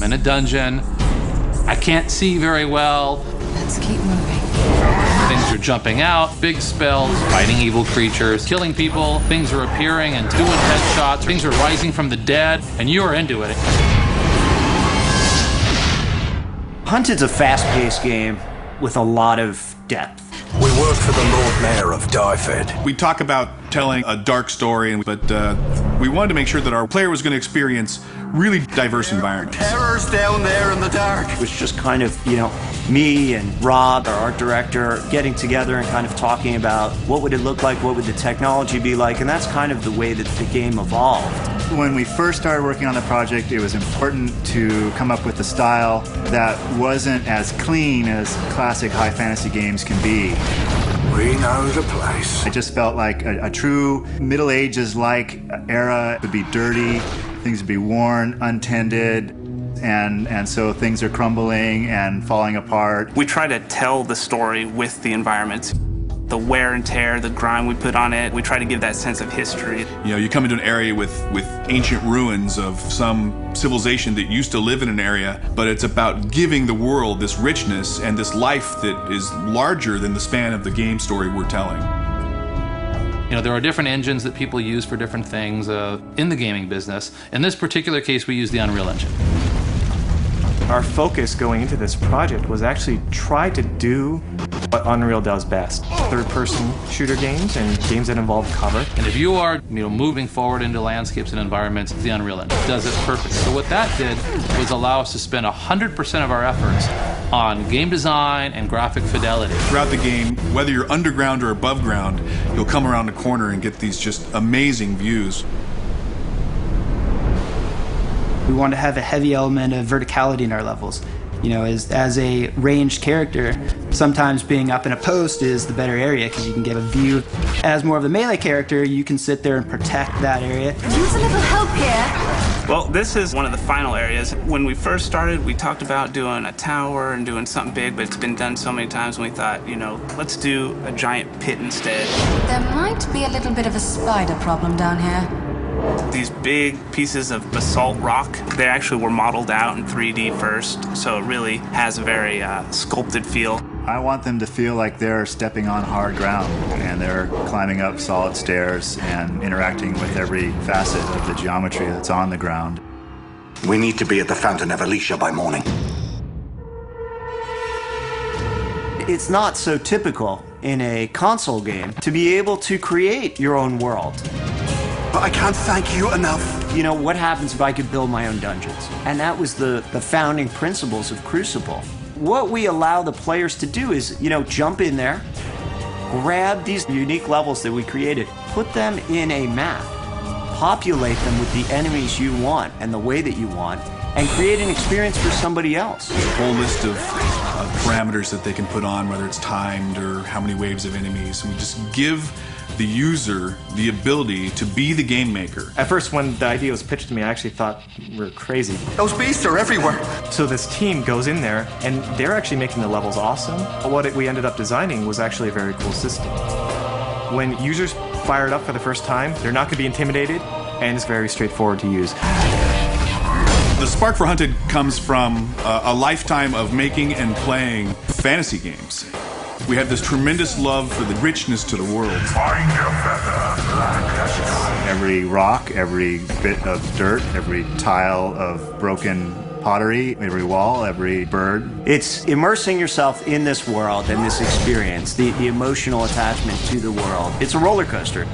I'm in a dungeon. I can't see very well. Let's keep moving. Things are jumping out, big spells, fighting evil creatures, killing people. Things are appearing and doing headshots. Things are rising from the dead, and you are into it. Hunted's a fast-paced game with a lot of depth. We work for the Lord Mayor of Dyfed. We talk about telling a dark story, but we wanted to make sure that our player was going to experience really diverse environments. Terror's down there in the dark. It was just kind of, me and Rob, our art director, getting together and kind of talking about what would it look like, what would the technology be like, and that's kind of the way that the game evolved. When we first started working on the project, it was important to come up with a style that wasn't as clean as classic high fantasy games can be. We know the place. I just felt like a true Middle Ages-like era would be dirty, things would be worn, untended, and so things are crumbling and falling apart. We try to tell the story with the environments. The wear and tear, the grime we put on it, we try to give that sense of history. You come into an area with ancient ruins of some civilization that used to live in an area, but it's about giving the world this richness and this life that is larger than the span of the game story we're telling. There are different engines that people use for different things in the gaming business. In this particular case, we use the Unreal Engine. Our focus going into this project was actually try to do what Unreal does best. Third-person shooter games and games that involve cover. And if you are moving forward into landscapes and environments, the Unreal Engine does it perfect. So what that did was allow us to spend 100% of our efforts on game design and graphic fidelity. Throughout the game, whether you're underground or above ground, you'll come around a corner and get these just amazing views. We want to have a heavy element of verticality in our levels. As a ranged character, sometimes being up in a post is the better area because you can get a view. As more of a melee character, you can sit there and protect that area. Use a little help here. Well, this is one of the final areas. When we first started, we talked about doing a tower and doing something big, but it's been done so many times, and we thought, let's do a giant pit instead. There might be a little bit of a spider problem down here. These big pieces of basalt rock, they actually were modeled out in 3D first, so it really has a very sculpted feel. I want them to feel like they're stepping on hard ground and they're climbing up solid stairs and interacting with every facet of the geometry that's on the ground. We need to be at the Fountain of Alicia by morning. It's not so typical in a console game to be able to create your own world. But I can't thank you enough. What happens if I could build my own dungeons? And that was the founding principles of Crucible. What we allow the players to do is, jump in there, grab these unique levels that we created, put them in a map, populate them with the enemies you want and the way that you want, and create an experience for somebody else. There's a whole list of parameters that they can put on, whether it's timed or how many waves of enemies. And we just give the user the ability to be the game maker. At first, when the idea was pitched to me, I actually thought we're crazy. Those beasts are everywhere. So this team goes in there, and they're actually making the levels awesome. What we ended up designing was actually a very cool system. When users fire it up for the first time, they're not going to be intimidated, and it's very straightforward to use. The spark for Hunted comes from a lifetime of making and playing fantasy games. We have this tremendous love for the richness to the world. Find a feather, black as night. Every rock, every bit of dirt, every tile of broken pottery, every wall, every bird. It's immersing yourself in this world and this experience, the emotional attachment to the world. It's a roller coaster.